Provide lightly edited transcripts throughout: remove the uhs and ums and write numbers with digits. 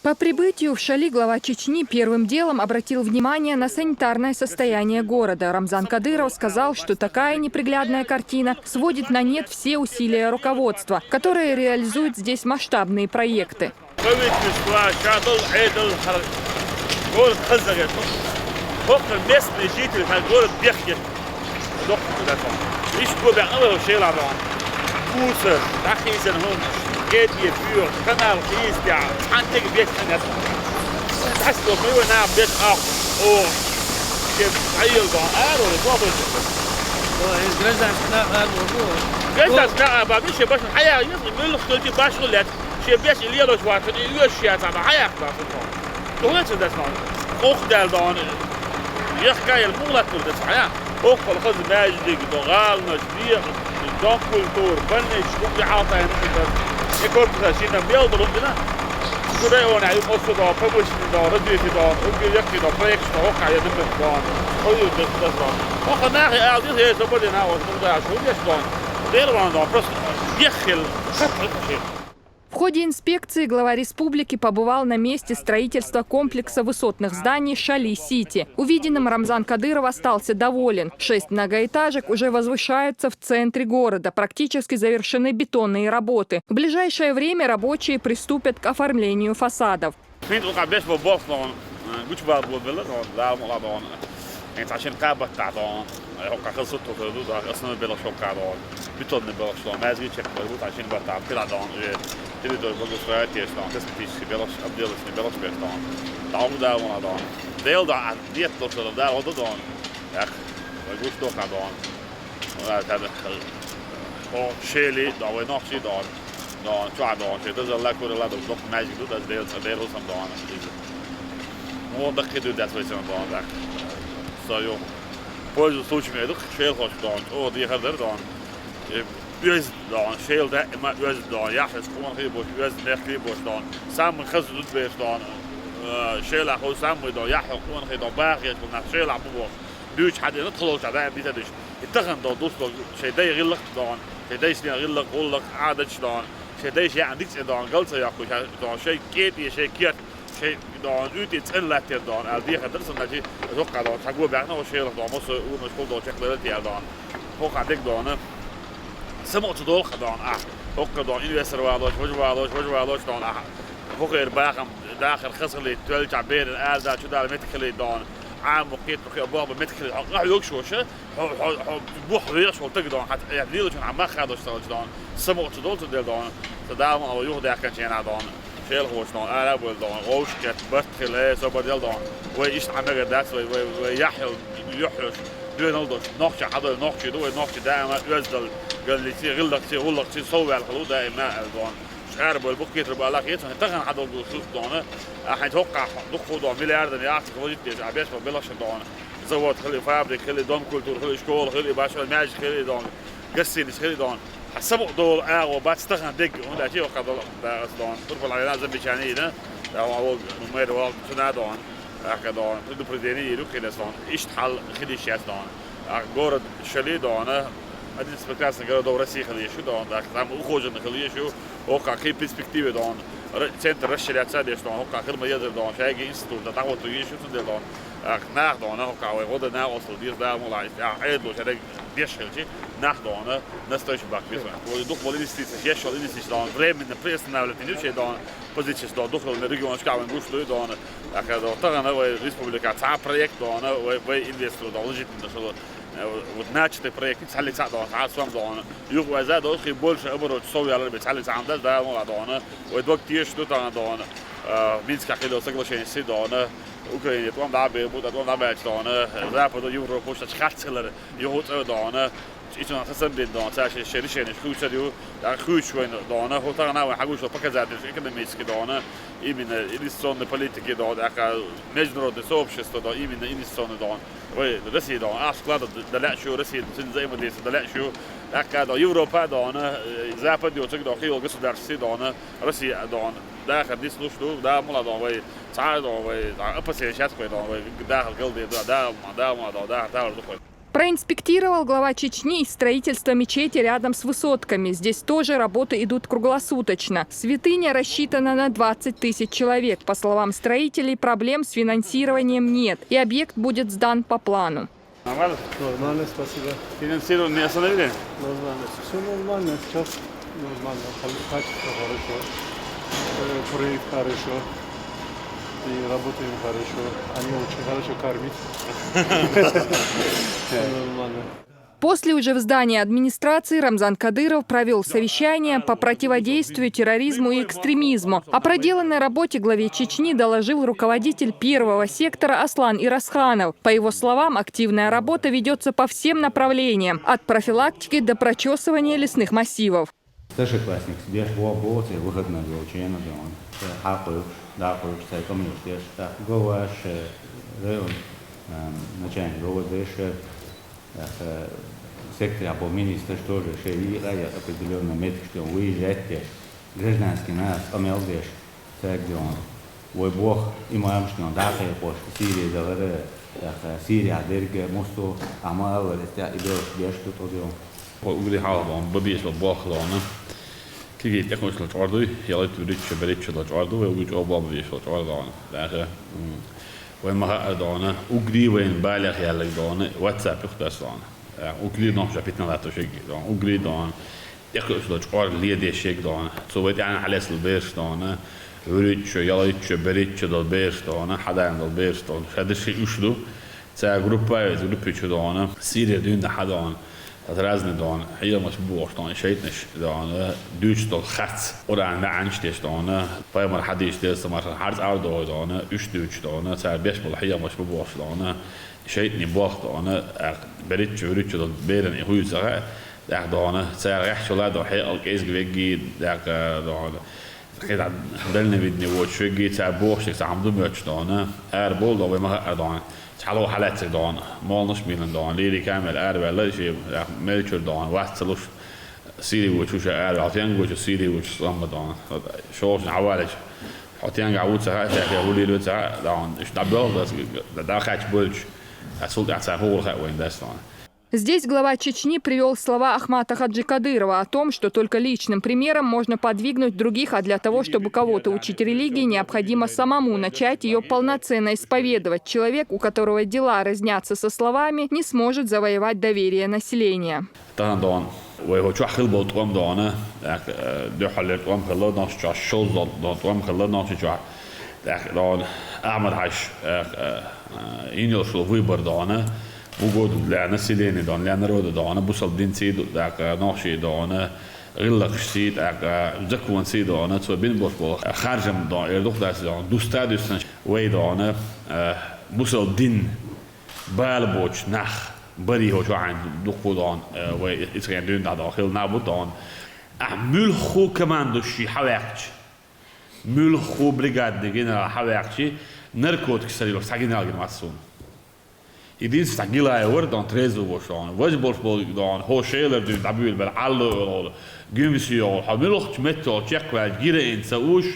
По прибытию в Шали глава Чечни первым делом обратил внимание на санитарное состояние города. Рамзан Кадыров сказал, что такая неприглядная картина сводит на нет все усилия руководства, которое реализует здесь масштабные проекты. Geht hier für Kanal ist ja antig wird das. Das doch nur nach wird auch oh gibt Teil da oder so. جلسة لا بعديش باش الحياة يصير من الخلتي باش غلت شيء باش اللي يروح واحد يوشيا تبع حياة ده هو ده اسمه خوخ ده دان يحكي المغلق كل ده حياة خوخ الخز ماجد دوغال نشديق دون كولتور بنش كل عاطة هنا يكون شيء نبيل ضربنا كده وانا عايز اقصد ده ببش ده راديو ده وجي يحكي ده بريك ده وقع يدم ده هو ده هو ناخي قاعد هي زبدنا وده شو يشتون В ходе инспекции глава республики побывал на месте строительства комплекса высотных зданий Шали-Сити. Увиденным Рамзан Кадыров остался доволен. 6 многоэтажек уже возвышаются в центре города. Практически завершены бетонные работы. В ближайшее время рабочие приступят к оформлению фасадов. انت عشان كعبة تعطون هوكا خلصت وكذا اصلا بلا شو كعدون بيتون بلا شو ما زي تشك مربوط عشان بتاع كده دون تبي دور بقول شوية تيش دون تسبيش بلا ابديل اسمه بلا شو دون تعود ده ولا دون ديل ده ديت توصل ده وده دون ياك بقول شو كعدون ولا هذا هو شيلي ده ونقشي دون دون شو عدون شيء ده لا كل لا ده ماجيك ده ديل وسام دون مو دقيق ده تويسون دون ده سایو پوز سوچ می‌دید شیل خوش دان او دیگر دان بیز دان شیل ده ما بیز دان یا حس کمان خیلی باش بیز نخلی باش دان سام خز دود بیش دان شیل خو سام دان یا حس کمان خیلی دان باقی است کمان شیل عبو باش بیش حد ندخل شده بیتدش اتخن دان دوست شیء غلق دان شیء سنی غلق عادت دان شیء شیء عندك دان قلت يا اخو دان شيء كيت شيء كيت شيء دان يوتي تلا دان الدي خدرس نجي اتوقع دان تقول بعنا وشيء دان مس ومشكل دان شكل دان فوق عندك دان سمعت دول دان فوق دان انفستر والاش دان فوق ارباخم داخل خسر تولج عبير الال دا شو دا متكل دان عام وقيت بابا متكل راح يوكشوشه بوح ريش وتقدر حتى يعني ليش عم ما خدش دان سمعت دول دان تداوم او يهدا كان جنا دان شيل خوش دان عرب دان روش كت برتخله سو بدل دان ويش عمل داس ويحل يحرش دونالد نوخش هذا نوخش دو نوخش دائما يزدل قال لي سي غلق سي سو على الخلود دائما دان شعر بالبوكيت ربع لا قيت تغن حدا الخلود دان حيتوقع دخو دان مليار يعطيك وجدت عباس بلاش دان زود خلي فابريك خلي دون كولتور خلي شكول خلي باش الماج خلي دان قسين خلي دان حسبوا دول وبس تغن دق ولا شيء وقد دان طرف العينات زي بيشاني ده هو نمر هو سنادون دان دو بريديني يروح كده دان اشتحل خلي شيء دان جورد شلي دان هذه سبكاس نقدر دور رسي خليه شو دان ده تام وخوجن خليه شو وقع كي برسبكتيف دان سنتر رشلات سادش دان وقع خير ما يقدر دان شيء انستول ده تعود تجي شو دان ناخ دان وقع وغدا ناخ وصل دير ده مولا عيد له شيء بيشغل شيء ناخ دان نستوش باك بيسمع ودوق بوليستيس يشغل انستيس دان بريم من بريسنا ولا تنيو شيء دان بوزيشن دان دخل من ريجون شكاو من بوش دان هكذا طغنا ريسبوبليكا تاع بروجكت دان وي انفستور دان لجيت من ودناتشتي بروجكت تحلي تاع دان تاع سوام دان يغوا زاد اخي بولش ابرو تسوي على بتحلي تاع عندها ده مولا دان ودوق تيش دان مينسك كيلو سكل شيء سي دان Oekraïne, het daar bij moet dat daar bij staan. Zapen de Europa dat schatseler. Je hoort dan iets aan het zijn dan. Zij is serieus goed zo die daar goed zo dan. Hoort daar nou حاجه شو بقى زاد اكاديميسك دان. إيمن إنسان البوليتيكي دان. أكا مجرد السوبشست دان. إيمن إنسان دان. وي رسي دان. أصلا دلع شو رسي زي ما ديس دلع شو. أكا دا Europa دان. Zapen die ook daar heel государстве دان. رسي دان. داخل دي سلوشتو دا مولا دان وي تعال دان وي ابسي شات كوي دان وي داخل قلبي دا ما دا داخل داخل Проинспектировал глава Чечни и строительство мечети рядом с высотками. Здесь тоже работы идут круглосуточно. Святыня рассчитана на 20 тысяч человек. По словам строителей, проблем с финансированием нет. И объект будет сдан по плану. Нормально? Нормально, спасибо. Финансирование не остановили? Нормально. Все нормально, сейчас нормально. Качество хорошо. Проект хорошо. И работаем хорошо. Они очень хорошо кормят. Нормально. После уже в здании администрации Рамзан Кадыров провел совещание по противодействию терроризму и экстремизму. О проделанной работе главе Чечни доложил руководитель первого сектора Аслан Ирасханов. По его словам, активная работа ведется по всем направлениям, от профилактики до прочесывания лесных массивов. Старшеклассник себе работы, выходные учения, начальник ГВД, сектор або министр тоже шеирая определенный метод, что выезжать гражданский нас омелдеш, так где он. Ой бог, имаем, что он дахе пош Сирия завere, Сирия дерге мосту амал, это идет бешто тоже. Ugrið halvan, babísla bachlana. Kigét ekosla csardui, jelent üritse beritse a csardú, vagy úgy abban bísla csardana. Láge. Vagy maga adana, ugri vagy bályak jelleg dana, WhatsApp juhtaszana. Ugri napja pitna lehetőség dana, ugri dana. Ekosla csard lédésség dana. Szóval yani halesz a bérs dana. Üritse, jelentse, beritse a bérs dana, hadán a bérs dana. Sedesi usdu. Cel gruppája, gruppicse dana. Szíria dünde hadana. Dat rezni dan helemaal boord dan scheitnis dan Duits tot gaat oraan de aanstes dan bij maar hadis dus maar hard ouder dan Duits dan het zijn best wel helemaal boord dan scheitnis boord dan beritje dat beren in goede zaken daar dan het zijn recht zo laat dat hij al kees geweest daar dan كده دلنا بدنا وشو جيت بوش تعمل دمج دانا بول ده ما دان حلو حالات دان مالنش ميلان دان ليلي كامل ولا شيء ملشر دان واتسلوش سيري وشو عطيان وشو سيري وشو رمضان شو عوالج عطيان عود ساعات يا ولي له ساعات دان ايش دبل ده خاش بولج اسولت على هو وين داستان. Здесь глава Чечни привел слова Ахмата Хаджи Кадырова о том, что только личным примером можно подвигнуть других, а для того, чтобы кого-то учить религии, необходимо самому начать ее полноценно исповедовать. Человек, у которого дела разнятся со словами, не сможет завоевать доверие населения. وجود لأن سيدني دون لأن رود دون بوصل دين سيد داك ناشي دون غلق سيد داك زكوان سيد دون تو بين بوصل خارجم دون يردوخ داس دون دوستا دوستن وي دون بوصل دين بالبوش نخ بري هو شو عن دوخو دون وي إسرائيل دون داخل نابو دون ملخو كمان دوشي حواكش ملخو بريغاد جنرال حواكشي نركوت كسريلو ساجينال جماسون Idin sta gila je vrdan trezu bošan. Vajbolsbol dan hošeler du dabil bel allo gümsi ol hamiloch metto checkwa gira in saush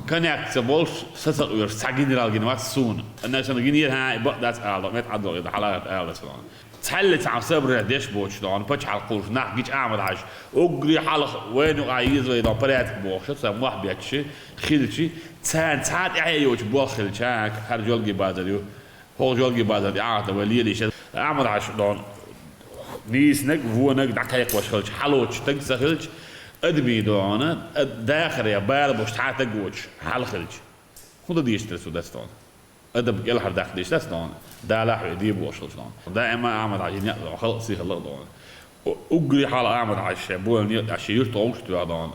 connect bols sasa ur saginral ginwat soon. Anna san ginir ha but that's all met adlo ida halat alsan. تحلت على صبر ديش بوش دان بتش على القوش نح جيش أعمل عاش أجري حلق وين وعايز ويدا بريت بوش سام واحد بيتشي خيلتشي تان أيوش بوخل شاك هرجول جبادريو هو جول جبادر يعطى وليه ليش أعمل عاش دان نيسنك وونك دكايق وشخلش حلوش تنسخلش أدبي دانا داخل يا بال بوش تعطى جوش حل خلش خذ ديش ترسو دستان أدب يلحر داخل ديش دستان دا لا دي بوشخلش دان دائما أعمل عاجين يقطع خلص سيخ الله دان أجري حال أعمل عاش بول عاش يرت عوش دان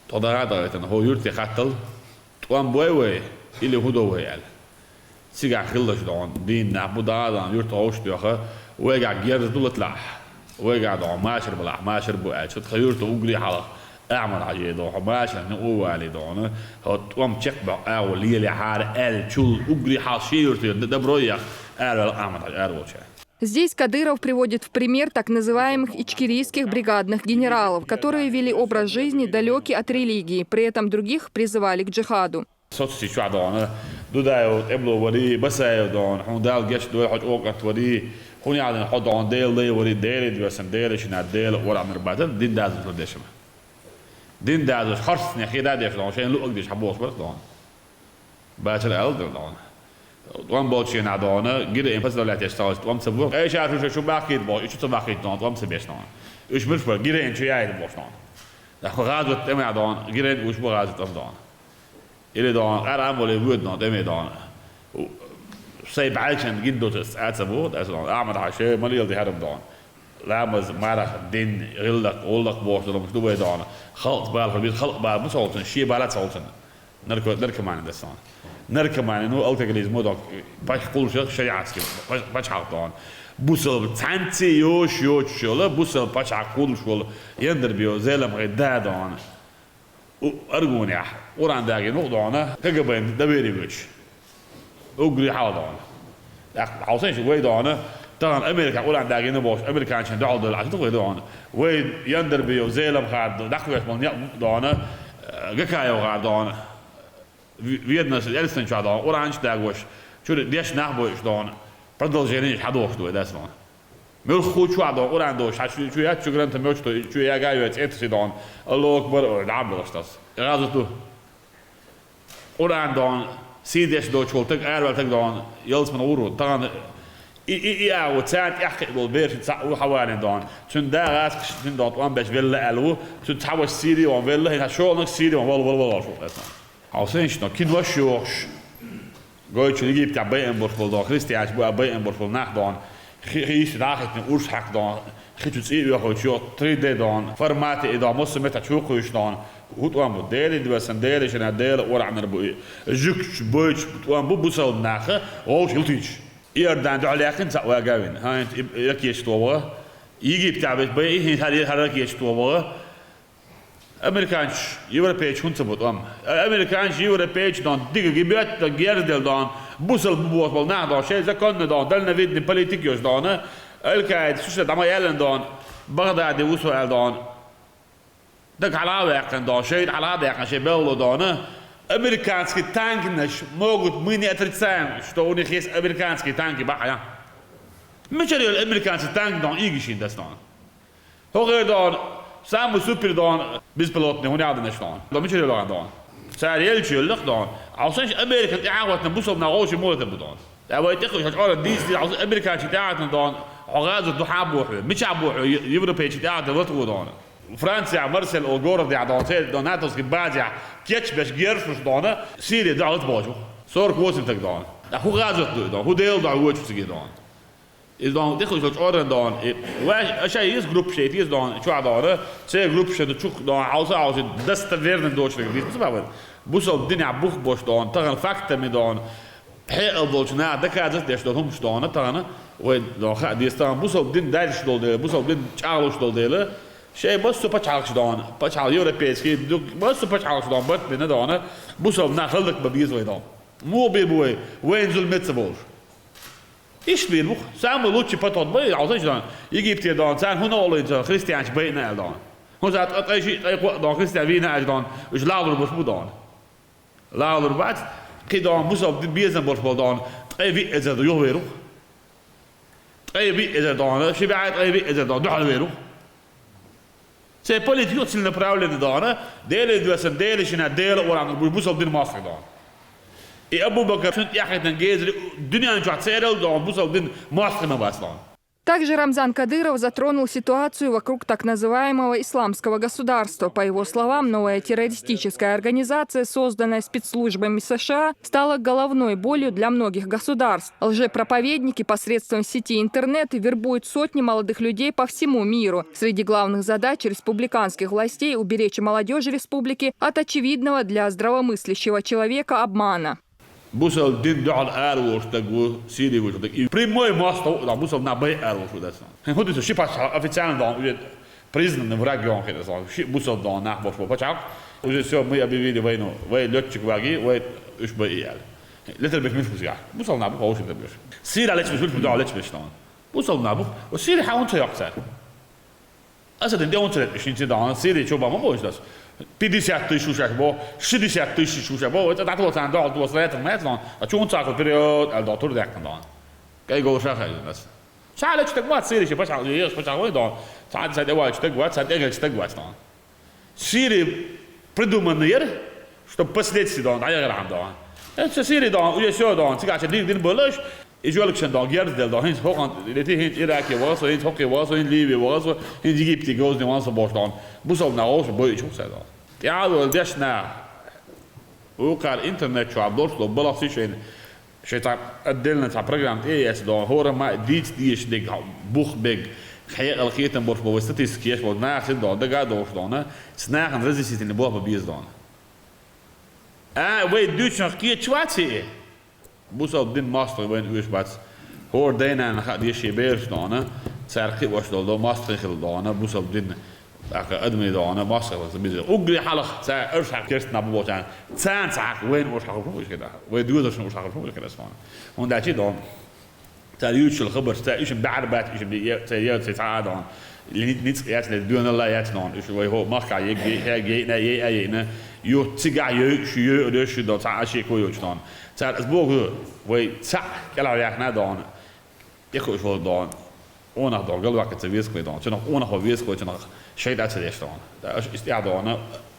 تضع هذا هو يرت خاتل توان بوي اللي هو دوه يال سيجا خلش دان دين نعبد دان يرت عوش دان ويجع جيرز دول طلع ويجع دان ماشر بلع ماشر بوعد شد خيرت أجري حال أعمل عاجي دان ماشر نقوى عليه دان هو توام تشك بقى أول اللي حار شول أجري حال شيرت ده برويا أعمل عاجي Здесь Кадыров приводит в пример так называемых ичкерийских бригадных генералов, которые вели образ жизни далекий от религии, при этом других призывали к джихаду. Hon hade hade en del lever del det var en del som del och andra baden din där så det som. Din där så harst när det där från sen lugg det habos var då. Bättre äldre då. Då bort sig nadana gide en passar lätt jag om så var. Jag kör så bakit var inte så bakit då om så bäst då. Ich muss mal gide en tjej det var då. Det har radat det med då gide en us bara radat då. Eller då är han väl vid då det med då. Säg بعدين جدو تسأل alltså أعمل عشاء ما ليه ده هرب دان لا ما din غلق قولك بوش ده مش دوبي دان خلط بال خلبيت خلط بال مش صوتن شيء بالات صوتن نركب معنا ده صان نركب معنا إنه أول تجليز مودك باش كل شيء عسكري باش حق دان بوصل تانتي يوش شغله بوصل باش عقول شغله يندر بيو زلم غير ده دان أرجوني وران داعي نقطة أنا كجبين دبيري بيش أجري حاضر. عاوزين شو ويد أنا طبعا أمريكا أقول عن داعين باش أمريكا عشان دعوة العشان تقول أنا ويد يندر بيو زيلم خارد دخل يسمون يا أنا جكايو خارد أنا فيدنا سلسلة شو هذا أورانج داعوش شو ليش نحبوش دان بدل جينيش حدوش دوي ده اسمه مل خوش شو هذا أوران دوش شو يات شو قرنت ميوش شو يا جايو إتسيدان الله أكبر نعم لغستاس غازتو أوران دان سيدش دوش ولتك أربعة دان يلس من أورو طبعا وتساعد يحكي بالبير تساعد حوالي دان شن ده غاز شن دان وان باش فيلا ألو شن تحوش سيدي وان فيلا هنا شو نك سيدي وان والله شو اسمه عاوزين شنو كين وشوش قايد شو يجيب تاع بين برفل دان كريستيان بقى بين برفل ناخ دان خيش راحت من أورش حق دان خيش تسيء ياخد شو 3D دان فرمات إذا مص متى شو قويش دان هو توام بديل دي بس نديل شن نديل ورا عن ربوي جوك بوش توام بوصل ناخه أو شلتيش يردان عليك أنت واقعين ها أنت يكيش توه يجيب تعبت بيه هذا يكيش توه أمريكانش يوروبيش هون تبوت أمريكانش يوروبيش دان ديك جيبت جيردل دان بوصل بوصل بالناخ دان شيء إذا كنا دان دلنا فيدني بوليتيكيوس دان الكايد شو دام يالن دان بغداد وصل دان دك على واقع دان شيء على واقع شيء بيلو دان أمريكانسكي تانك نش موجود مني أترتسام شو أوني خيس أمريكانسكي تانك بحيا مش الأمريكانسكي تانك دان يجيشين دستان هو غير دان سامو سوبر دان بيسبلوتني هون عاد نشلون دان مش اللي دان سعر يلشي اللق دان عاوزش أمريكا تعاود نبوصل نغوش موت بدان أول تقول هتقول ديس عاوز أمريكا تعاود دان عغاز الضحاب مش عبوح يوروبي تعاود وطو دان فرنسا مرسل او جور دي عدانتي دوناتوس كباجع كيتش باش جيرفش دانا سيري دعوت باجو صور كوسم تك دان هو غازت دان هو ديل دعوت تسجي دان is dan dit is wat order dan als jij is groep shit is dan شو عباره سي جروب شد تشوك dan عاوز دست werden deutschland دي بس بقى بوصل الدنيا بوخ بوش دان تغن فاكت مي دان حق الدولشنا ده كذا ديش دهم شدان تانا وين دان خا دي استان بوصل الدين دايش دول بوصل الدين چالوش دول شيء بس بتشعلش دان بتشعل يوروبيسكي بس بتشعلش دان بس بين دان بوصل ناخذك ببيز ويدان مو بيبوي وين زول متسبول إيش بيروح سامو لوتشي بطل بي عاوزين دان يجيب تي دان سان هنا ولا كريستيان بينا دان هو زات اي شيء اي دان كريستيان فينا دان ايش لاودر بس دان لاودر بعد كده بوصل بيزن بس دان اي في اذا يو بيروح اي في اذا دان شي بعد اي في اذا دان دحل بيروح سي بوليتيكو سيلنا براولين دانا ديل دوسن ديل شنا ديل وران بوصل دين ماسك دان И Абу Бакр шунт яхет нангезри дунья ничего церел дон бусал дин мастер на баслан. Также Рамзан Кадыров затронул ситуацию вокруг так называемого исламского государства. По его словам, новая террористическая организация, созданная спецслужбами США, стала головной болью для многих государств. Лжепроповедники посредством сети интернет вербуют сотни молодых людей по всему миру. Среди главных задач республиканских властей – уберечь молодежь республики от очевидного для здравомыслящего человека обмана. Бусал дин дал арвош тагу сиди вуш так и прямой мост да бусал на бай арвош да сан. Ход это шипа официально да признан в регион это сан. Бусал да на бош почак. Уже все мы объявили войну. Вы летчик ваги, вы уж боял. Летер бих мش буся. Бусал на бош это биш. سير على تشوف بده على تشوف شلون. بوصل نابو وسير حاول تيقصر. أصلا دي أنت مش أنت ده سير شو بقى ما بوش ده. 50 tысяч шахбо, 60 tысяч шахбо, это так вот он дал 200 метров, а что он так период, а до тур декан да. Кай гол шахай нас. Шале чтек вот Сирии, почему ешь, почему да. Сад девать чтек вот, сад эгель чтек вот да. Сирии придуман мир, чтобы последствия да, наиграем да. Это Сирии да, уже все да, сейчас дин булыш. Изюлексен dan Gerdel dan hint Holland, dit hint Irak was, hint Hockey was, hint Libië was, hint Egypte goes die ones bos dan. Busop na ons boetje ook zei dan. Ja, wel des na. Ook al internet zo doorslop belasting zijn. Zit het deel het programma is dan horen maar dit die is dik boeg big. Ga al geeten bos bo statistiek wat na zit dan, dat gaat door dan hè. Snaar en rest zit in de boven bies dan. Weet Duits nog keer twatsie. Busop din master wen uusbats. Hoor dena en gaat die shebeers dan. Sarki was dan master gedaan. Busop din. Aka admi dan master was bizar. Ogli halag sa ursa kerst na botan. Tsan sak wen was geprobeerd gedaan. We doen dat zo geprobeerd gedaan van. Want je dan. تاريخ الخبر تاعيش بعربات ايش تاعيات تاعدان اللي نيت قياس لدون الله ياتنون ايش هو ما كا يجي نا يو تيغا يو شيو دوش دو تاع شي كو يوشتان تاع اسبوع وي تاع كلا ياخنا دان يكو شو دان اون دان قال وقت تبيس كو دان شنو اون هو بيس كو شنو شيء ده تاعدان ده استعدان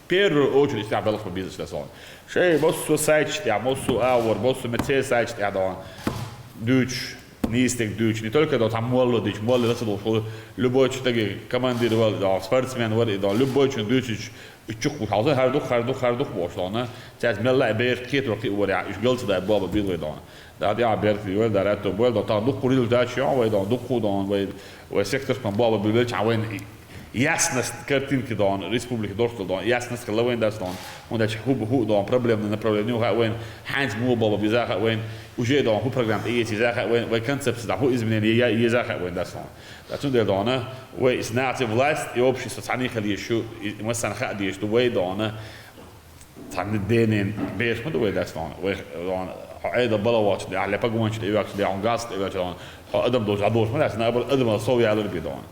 بير اوج استعداد في بيزنس لسان شيء بص سايت تاع بص اور بص متي سايت تاعدان دوتش Нистик дюч, не только да там молодыч, молодый это что любой человек командир да спортсмен да любой человек дюч чук хаза хардух бошлана тяж мелла бер кетро ки ورا ايش قلت ده بابا بيلو да да бер في да راتو بول да дух курил да чё да дух да و сектор كان بابا بيلو чавен ясность картинки да республики дошл да ясность лавен да стон он да ху да проблемный направление ها وين حانز مو بابا بيزاخ وين وجي دا هو برنامج اي تي زاخ وين كونسبت دا هو ازمنين يزاخ وين دا стон да تون да دانا و صناعه власть и общество ثاني خليه شو مثلا خدي ايش دوي دانا ثاني دينين بيش ما دوي دا стон و هذا بلاوات اللي على باغوانش اللي ياكل اللي عن غاز اللي ياكل ادم دوز عدوش ما لا ادم صوي على البيدون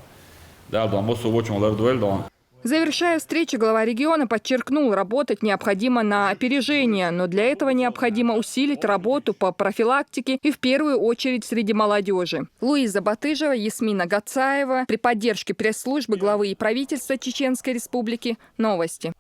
Завершая встречу, глава региона подчеркнул, работать необходимо на опережение, но для этого необходимо усилить работу по профилактике и в первую очередь среди молодежи. Луиза Батыжева, Ясмина Гацаева. При поддержке пресс-службы главы и правительства Чеченской Республики. Новости.